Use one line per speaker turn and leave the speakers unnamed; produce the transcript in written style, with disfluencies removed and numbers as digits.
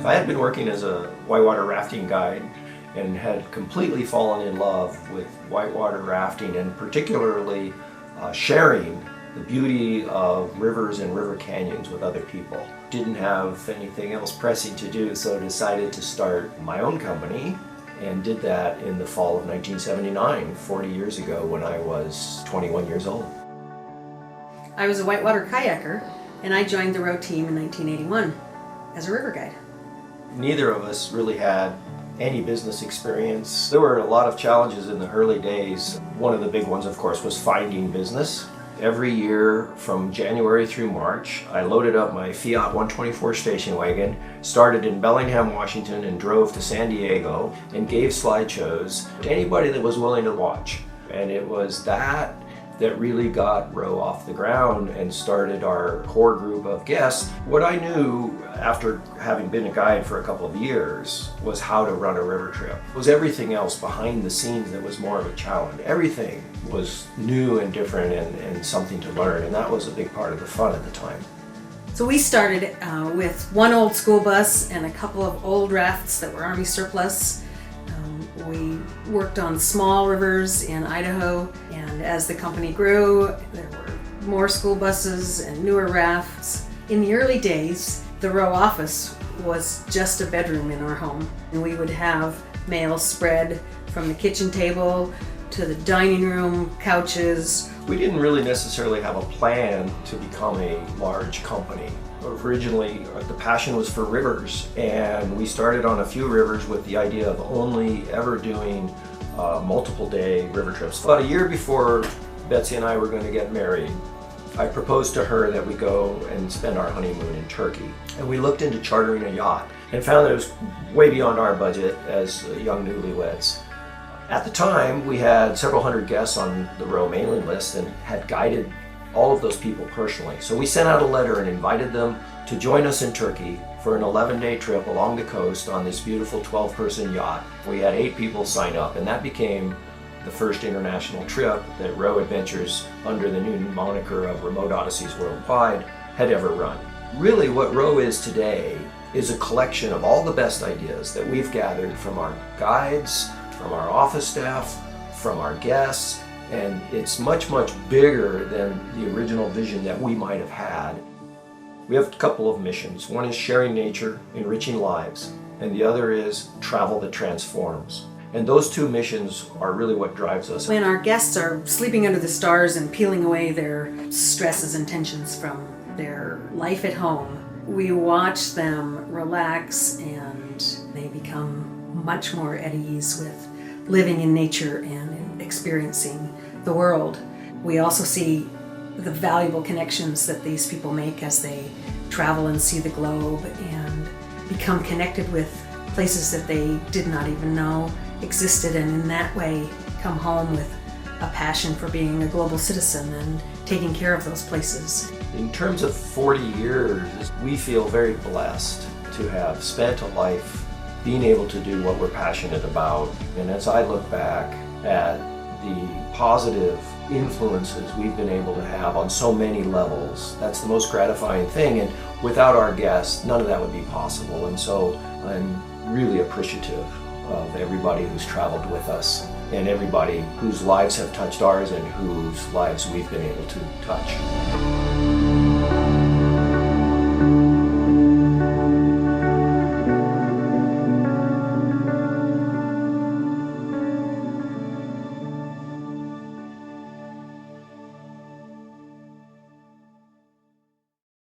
I had been working as a whitewater rafting guide and had completely fallen in love with whitewater rafting, and particularly sharing the beauty of rivers and river canyons with other people. Didn't have anything else pressing to do, so decided to start my own company, and did that in the fall of 1979, 40 years ago, when I was 21 years old.
I was a whitewater kayaker, and I joined the row team in 1981 as a river guide.
Neither of us really had any business experience. There were a lot of challenges in the early days. One of the big ones, of course, was finding business. Every year from January through March, I loaded up my Fiat 124 station wagon, started in Bellingham, Washington, and drove to San Diego and gave slideshows to anybody that was willing to watch. And it was that really got Row off the ground and started our core group of guests. What I knew after having been a guide for a couple of years was how to run a river trip. It was everything else behind the scenes that was more of a challenge. Everything was new and different and something to learn, and that was a big part of the fun at the time.
So we started with one old school bus and a couple of old rafts that were Army surplus. We worked on small rivers in Idaho, and as the company grew, there were more school buses and newer rafts. In the early days, the row office was just a bedroom in our home, and we would have mail spread from the kitchen table to the dining room, couches.
We didn't really necessarily have a plan to become a large company. Originally, the passion was for rivers, and we started on a few rivers with the idea of only ever doing multiple day river trips. About a year before Betsy and I were going to get married, I proposed to her that we go and spend our honeymoon in Turkey. And we looked into chartering a yacht and found that it was way beyond our budget as young newlyweds. At the time, we had several hundred guests on the Row mailing list and had guided all of those people personally. So we sent out a letter and invited them to join us in Turkey for an 11-day trip along the coast on this beautiful 12-person yacht. We had 8 people sign up, and that became the first international trip that Row Adventures, under the new moniker of Remote Odysseys Worldwide, had ever run. Really, what Row is today is a collection of all the best ideas that we've gathered from our guides, from our office staff, from our guests, and it's much, much bigger than the original vision that we might have had. We have a couple of missions. One is sharing nature, enriching lives, and the other is travel that transforms. And those two missions are really what drives us.
When our guests are sleeping under the stars and peeling away their stresses and tensions from their life at home, we watch them relax and they become much more at ease with living in nature and experiencing the world. We also see the valuable connections that these people make as they travel and see the globe and become connected with places that they did not even know existed, and in that way come home with a passion for being a global citizen and taking care of those places.
In terms of 40 years, we feel very blessed to have spent a life being able to do what we're passionate about. And as I look back at the positive influences we've been able to have on so many levels, that's the most gratifying thing. And without our guests, none of that would be possible. And so I'm really appreciative of everybody who's traveled with us and everybody whose lives have touched ours and whose lives we've been able to touch.